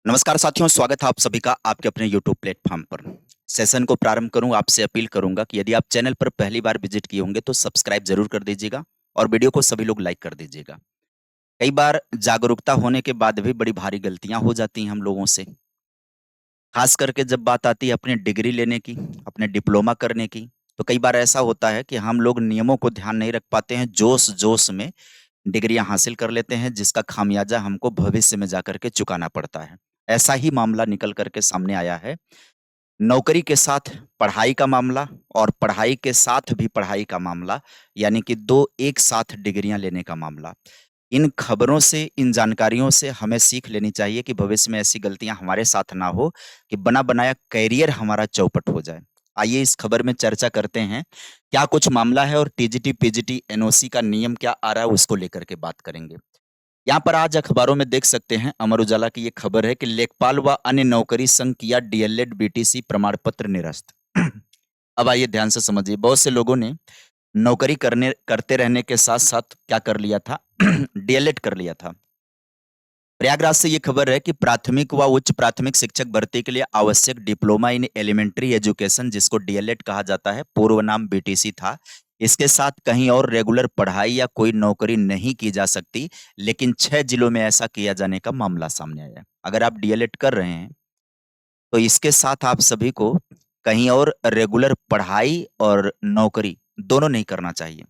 नमस्कार साथियों, स्वागत है आप सभी का आपके अपने यूट्यूब प्लेटफ़ॉर्म पर। सेशन को प्रारंभ करूँ आपसे अपील करूँगा कि यदि आप चैनल पर पहली बार विज़िट किए होंगे तो सब्सक्राइब ज़रूर कर दीजिएगा और वीडियो को सभी लोग लाइक कर दीजिएगा। कई बार जागरूकता होने के बाद भी बड़ी भारी गलतियाँ हो जाती हैं हम लोगों से। ख़ास करके जब बात आती है अपनी डिग्री लेने की, अपने डिप्लोमा करने की, तो कई बार ऐसा होता है कि हम लोग नियमों को ध्यान नहीं रख पाते हैं, जोश-जोश में डिग्रियाँ हासिल कर लेते हैं जिसका खामियाज़ा हमको भविष्य में जाकर के चुकाना पड़ता है। ऐसा ही मामला निकल कर के सामने आया है। नौकरी के साथ पढ़ाई का मामला और पढ़ाई के साथ भी पढ़ाई का मामला, यानी कि 2 एक साथ डिग्रियाँ लेने का मामला। इन खबरों से, इन जानकारियों से हमें सीख लेनी चाहिए कि भविष्य में ऐसी गलतियाँ हमारे साथ ना हो कि बना-बनाया करियर हमारा चौपट हो जाए। आइए इस खबर में चर्चा करते हैं, क्या कुछ मामला है और टीजीटी, पीजीटी, एनओसी का नियम क्या आ रहा है उसको लेकर के बात करेंगे। यहाँ पर आज अखबारों में देख सकते हैं, अमर उजाला की ये खबर है कि लेखपाल व अन्य नौकरी संघ किया डीएलएड बीटीसी प्रमाण पत्र निरस्त। अब आइए ध्यान से समझिए, बहुत से लोगों ने नौकरी करते रहने के साथ-साथ क्या कर लिया था डीएलएड कर लिया था। प्रयागराज से ये खबर है कि प्राथमिक व उच्च प्राथमिक शिक्षक भर्ती के लिए आवश्यक डिप्लोमा इन एलिमेंट्री एजुकेशन, जिसको डीएलएड कहा जाता है, पूर्व नाम बीटीसी था। इसके साथ कहीं और रेगुलर पढ़ाई या कोई नौकरी नहीं की जा सकती, लेकिन 6 जिलों में ऐसा किया जाने का मामला सामने आया है। अगर आप डीएलएड कर रहे हैं, तो इसके साथ आप सभी को कहीं और रेगुलर पढ़ाई और नौकरी दोनों नहीं करना चाहिए।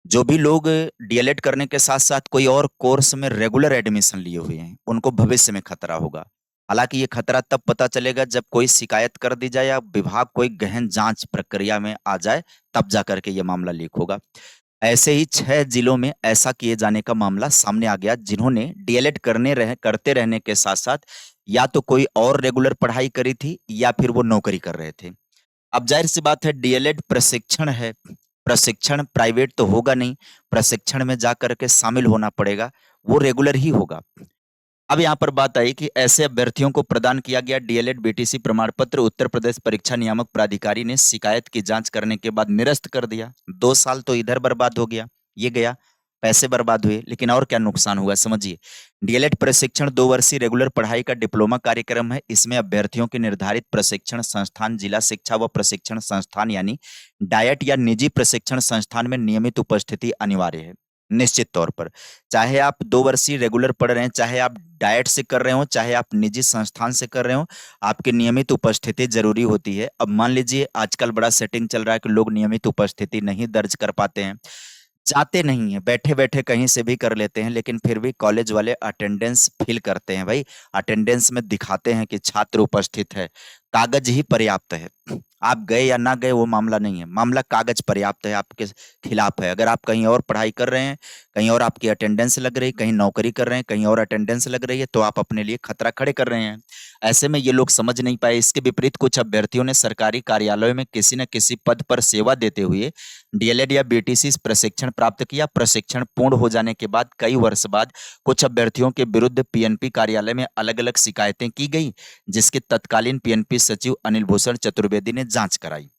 जो भी लोग डीएलएड करने के साथ-साथ कोई और कोर्स में रेगुलर एडमिशन लिए हुए हैं, उनको भविष्य में खतरा होगा। हालाँकि ये खतरा तब पता चलेगा जब कोई शिकायत कर दी जाए या विभाग कोई गहन जाँच प्रक्रिया में आ जाए, तब जाकर के ये मामला लीक होगा। ऐसे ही 6 जिलों में ऐसा किए जाने का मामला सामने आ गया, जिन्होंने डीएलएड करते रहने के साथ-साथ या तो कोई और रेगुलर पढ़ाई करी थी या फिर वो नौकरी कर रहे थे। अब ज़ाहिर-सी बात है, डीएलएड प्रशिक्षण है, प्रशिक्षण प्राइवेट तो होगा नहीं, प्रशिक्षण में जाकर के शामिल होना पड़ेगा, वो रेगुलर ही होगा। अब यहाँ पर बात आई कि ऐसे अभ्यर्थियों को प्रदान किया गया डीएलएड बीटीसी प्रमाण पत्र उत्तर प्रदेश परीक्षा नियामक प्राधिकारी ने शिकायत की जाँच करने के बाद निरस्त कर दिया। 2 साल तो इधर बर्बाद हो गया, ये गया, पैसे बर्बाद हुए, लेकिन और क्या नुकसान हुआ समझिए। डीएलएड प्रशिक्षण 2 वर्षीय रेगुलर पढ़ाई का डिप्लोमा कार्यक्रम है। इसमें अभ्यर्थियों के निर्धारित प्रशिक्षण संस्थान, जिला शिक्षा व प्रशिक्षण संस्थान यानी डायट या निजी प्रशिक्षण संस्थान में नियमित उपस्थिति अनिवार्य है, निश्चित तौर पर। चाहे आप 2 वर्षीय रेगुलर पढ़ रहे हैं, चाहे आप डाइट से कर रहे हों, चाहे आप निजी संस्थान से कर रहे हों, आपकी नियमित उपस्थिति ज़रूरी होती है। अब मान लीजिए आजकल बड़ा सेटिंग चल रहा है कि लोग नियमित उपस्थिति नहीं दर्ज कर पाते हैं, जाते नहीं हैं, बैठे-बैठे कहीं से भी कर लेते हैं, लेकिन फिर भी कॉलेज वाले अटेंडेंस फ़िल करते हैं भई, अटेंडेंस में दिखाते हैं कि छात्र उपस्थित है, कागज़ ही पर्याप्त है। आप गए या ना गए वो मामला नहीं है, मामला कागज़ पर्याप्त है आपके खिलाफ है। अगर आप कहीं और पढ़ाई कर रहे हैं, कहीं और आपकी अटेंडेंस लग रही, कहीं नौकरी कर रहे हैं, कहीं और अटेंडेंस लग रही है, तो आप अपने लिए खतरा खड़े कर रहे हैं। ऐसे में ये लोग समझ नहीं पाए। इसके विपरीत कुछ अभ्यर्थियों ने सरकारी कार्यालयों में किसी न किसी पद पर सेवा देते हुए डीएलएड या बीटीसी प्रशिक्षण प्राप्त किया। प्रशिक्षण पूर्ण हो जाने के बाद कई वर्ष बाद कुछ अभ्यर्थियों के विरुद्ध पीएनपी कार्यालय में अलग-अलग शिकायतें की गई, जिसके तत्कालीन पीएनपी सचिव अनिल भूषण चतुर्वेदी ने जाँच कराई।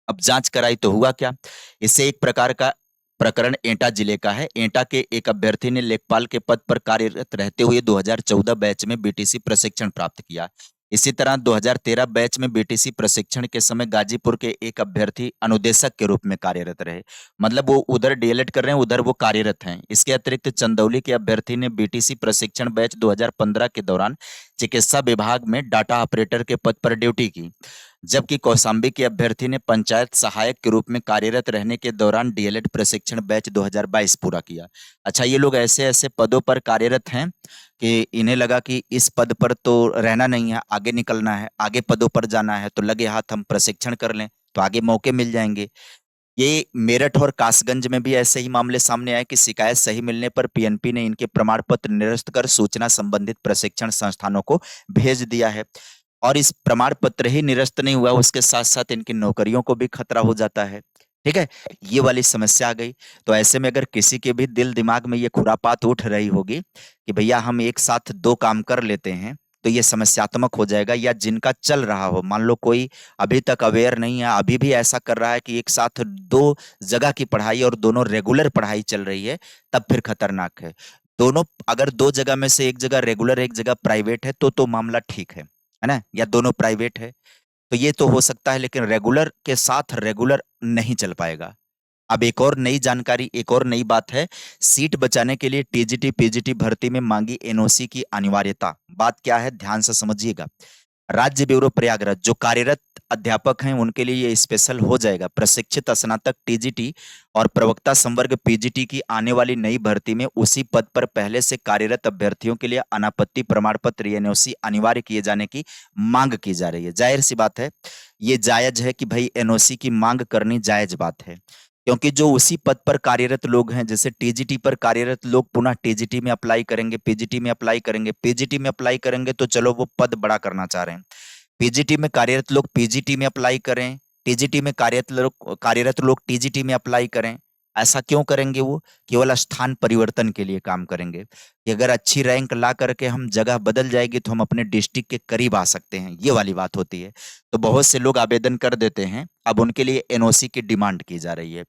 अब जाँच कराई तो हुआ क्या? इससे एक प्रकार का प्रकरण एटा जिले का है। एटा के एक अभ्यर्थी ने लेखपाल के पद पर कार्यरत रहते हुए 2014 बैच में बीटीसी प्रशिक्षण प्राप्त किया। इसी तरह 2013 बैच में बीटीसी प्रशिक्षण के समय गाजीपुर के एक अभ्यर्थी अनुदेशक के रूप में कार्यरत रहे। मतलब वो उधर डीएलएड कर रहे हैं, उधर वो कार्यरत हैं। इसके अतिरिक्त चंदौली के अभ्यर्थी ने बीटीसी प्रशिक्षण बैच 2015 के दौरान चिकित्सा विभाग में डाटा ऑपरेटर के पद पर ड्यूटी की। जबकि कौशाम्बी के अभ्यर्थी ने पंचायत सहायक के रूप में कार्यरत रहने के दौरान डीएलएड प्रशिक्षण बैच 2022 पूरा किया। अच्छा, ये लोग ऐसे-ऐसे पदों पर कार्यरत हैं कि इन्हें लगा कि इस पद पर तो रहना नहीं है, आगे निकलना है, आगे पदों पर जाना है, तो लगे हाथ हम प्रशिक्षण कर लें, तो आगे मौके मिल जाएँगे। ये मेरठ और कासगंज में भी ऐसे ही मामले सामने आए कि शिकायत सही मिलने पर पीएनपी ने इनके प्रमाण पत्र निरस्त कर सूचना संबंधित प्रशिक्षण संस्थानों को भेज दिया है। और इस प्रमाण पत्र ही निरस्त नहीं हुआ, उसके साथ-साथ इनकी नौकरियों को भी खतरा हो जाता है। ठीक है? ये वाली समस्या आ गई। तो ऐसे में अगर किसी के भी दिल-दिमाग में ये खुरापात उठ रही होगी कि भैया हम एक साथ 2 काम कर लेते हैं, तो ये समस्यात्मक हो जाएगा। या जिनका चल रहा हो, मान लो कोई अभी तक अवेयर नहीं है, अभी भी ऐसा कर रहा है कि एक साथ दो जगह की पढ़ाई और दोनों रेगुलर पढ़ाई चल रही है, तब फिर खतरनाक है। दोनों अगर दो जगह में से एक जगह रेगुलर एक जगह प्राइवेट है तो मामला ठीक है ना, या दोनों प्राइवेट है तो ये तो हो सकता है, लेकिन रेगुलर के साथ रेगुलर नहीं चल पाएगा। अब एक और नई जानकारी, एक और नई बात है, सीट बचाने के लिए टीजीटी पीजीटी भर्ती में मांगी एनओसी की अनिवार्यता। बात क्या है, ध्यान से समझिएगा। राज्य ब्यूरो प्रयागराज जो कार्यरत अध्यापक हैं उनके लिए ये स्पेशल हो जाएगा। प्रशिक्षित स्नातक टीजीटी और प्रवक्ता संवर्ग पीजीटी की आने वाली नई भर्ती में उसी पद पर पहले से कार्यरत अभ्यर्थियों के लिए अनापत्ति प्रमाण पत्र एनओसी अनिवार्य किए जाने की मांग की जा रही है। जाहिर सी बात है, ये जायज है कि भाई एनओसी की मांग करनी जायज बात है, क्योंकि जो उसी पद पर कार्यरत लोग हैं, जैसे टीजीटी पर कार्यरत लोग पुनः टीजीटी में अप्लाई करेंगे, पीजीटी में अप्लाई करेंगे, पीजीटी में अप्लाई करेंगे तो चलो वो पद बड़ा करना चाह रहे हैं, पीजीटी में कार्यरत लोग पीजीटी में अप्लाई करें, टीजीटी में कार्यरत लोग टीजीटी में अप्लाई करें। ऐसा क्यों करेंगे? वो केवल स्थान परिवर्तन के लिए काम करेंगे कि अगर अच्छी रैंक ला करके हम जगह बदल जाएगी तो हम अपने डिस्ट्रिक्ट के करीब आ सकते हैं, ये वाली बात होती है। तो बहुत से लोग आवेदन कर देते हैं, अब उनके लिए एनओसी की डिमांड की जा रही है।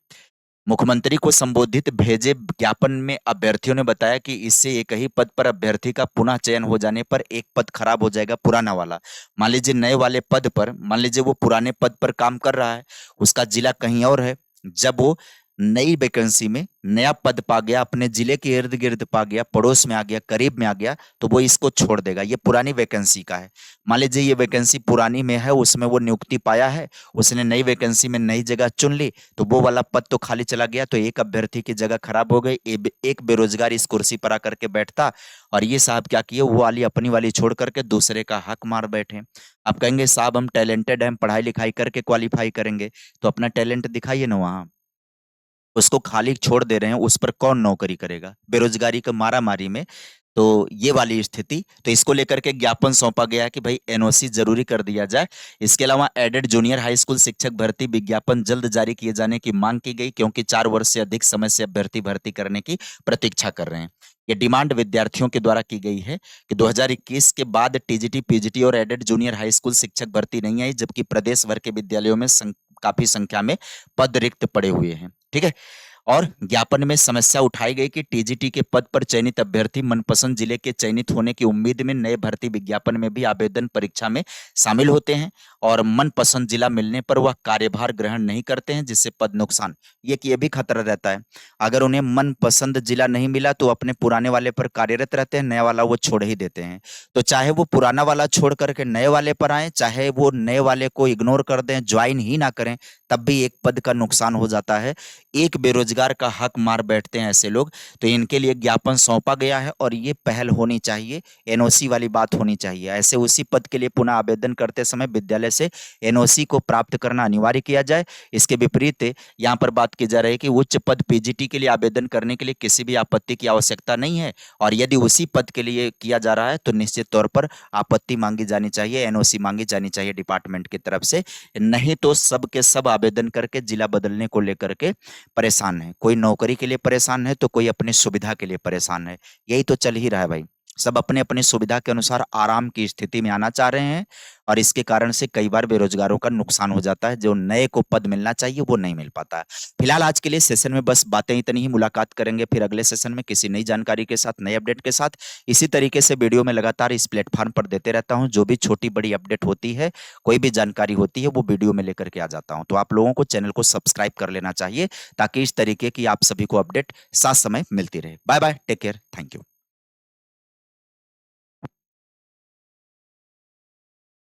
मुख्यमंत्री को संबोधित भेजे ज्ञापन में अभ्यर्थियों ने बताया कि इससे एक ही पद पर अभ्यर्थी का पुनः चयन हो जाने पर एक पद खराब हो जाएगा, पुराना वाला। मान लीजिए नए वाले पद पर, मान लीजिए वो पुराने पद पर काम कर रहा है, उसका जिला कहीं और है, जब वो नई वैकेंसी में नया पद पा गया, अपने जिले के इर्द गिर्द पा गया, पड़ोस में आ गया, करीब में आ गया, तो वो इसको छोड़ देगा। ये पुरानी वैकेंसी का है। मान लीजिए ये वैकेंसी पुरानी में है, उसमें वो नियुक्ति पाया है, उसने नई वैकेंसी में नई जगह चुन ली, तो वो वाला पद तो खाली चला गया, तो एक अभ्यर्थी की जगह खराब हो गई, एक बेरोजगार इस कुर्सी पर आकर के बैठता, और ये साहब क्या किए, वो वाली अपनी वाली छोड़ करके दूसरे का हक मार बैठे। आप कहेंगे साहब हम टैलेंटेड हैं, पढ़ाई लिखाई करके क्वालिफाई करेंगे, तो अपना टैलेंट दिखाइए ना वहां। उसको खाली छोड़ दे रहे हैं, उस पर कौन नौकरी करेगा बेरोजगारी का मारामारी में? तो ये वाली स्थिति, तो इसको लेकर के ज्ञापन सौंपा गया है कि भाई एनओसी जरूरी कर दिया जाए। इसके अलावा एडेड जूनियर हाई स्कूल शिक्षक भर्ती विज्ञापन जल्द जारी किए जाने की मांग की गई, क्योंकि 4 वर्ष से अधिक समय से अभ्यर्थी भर्ती करने की प्रतीक्षा कर रहे हैं। ये डिमांड विद्यार्थियों के द्वारा की गई है कि 2021 के बाद टीजीटी पीजीटी और एडेड जूनियर हाई स्कूल शिक्षक भर्ती नहीं आई, जबकि प्रदेश भर के विद्यालयों में काफी संख्या में पद रिक्त पड़े हुए हैं। ठीक है। और ज्ञापन में समस्या उठाई गई कि टीजीटी के पद पर चयनित अभ्यर्थी मनपसंद जिले के चयनित होने की उम्मीद में नए भर्ती विज्ञापन में भी आवेदन परीक्षा में शामिल होते हैं, और मनपसंद जिला मिलने पर वह कार्यभार ग्रहण नहीं करते हैं, जिससे पद नुकसान। ये भी खतरा रहता है, अगर उन्हें मनपसंद जिला नहीं मिला तो अपने पुराने वाले पर कार्यरत रहते हैं, नया वाला वो छोड़ ही देते हैं। तो चाहे वो पुराना वाला छोड़ करके नए वाले पर आए, चाहे वो नए वाले को इग्नोर कर दें, ज्वाइन ही ना करें, तब भी एक पद का नुकसान हो जाता है। एक बेरोजगार का हक मार बैठते हैं ऐसे लोग। तो इनके लिए ज्ञापन सौंपा गया है और ये पहल होनी चाहिए, एनओसी वाली बात होनी चाहिए। ऐसे उसी पद के लिए पुनः आवेदन करते समय विद्यालय से एनओसी को प्राप्त करना अनिवार्य किया जाए। इसके विपरीत यहाँ पर बात की जा रही है कि उच्च पद पीजीटी के लिए आवेदन करने के लिए किसी भी आपत्ति की आवश्यकता नहीं है, और यदि उसी पद के लिए किया जा रहा है तो निश्चित तौर पर आपत्ति मांगी जानी चाहिए, एनओसी मांगी जानी चाहिए डिपार्टमेंट की तरफ से। नहीं तो सब के सब आवेदन करके जिला बदलने को लेकर के परेशान है। कोई नौकरी के लिए परेशान है तो कोई अपनी सुविधा के लिए परेशान है। यही तो चल ही रहा है भाई, सब अपने अपनी सुविधा के अनुसार आराम की स्थिति में आना चाह रहे हैं, और इसके कारण से कई बार बेरोजगारों का नुकसान हो जाता है। जो नए को पद मिलना चाहिए वो नहीं मिल पाता है। फिलहाल आज के लिए सेशन में बस बातें इतनी ही, मुलाकात करेंगे फिर अगले सेशन में किसी नई जानकारी के साथ, नए अपडेट के साथ। इसी तरीके से वीडियो में लगातार इस प्लेटफॉर्म पर देते रहता हूं, जो भी छोटी बड़ी अपडेट होती है, कोई भी जानकारी होती है, वो वीडियो में लेकर के आ जाता हूं। तो आप लोगों को चैनल को सब्सक्राइब कर लेना चाहिए, ताकि इस तरीके की आप सभी को अपडेट साथ समय मिलती रहे। Bye bye, take care, thank you.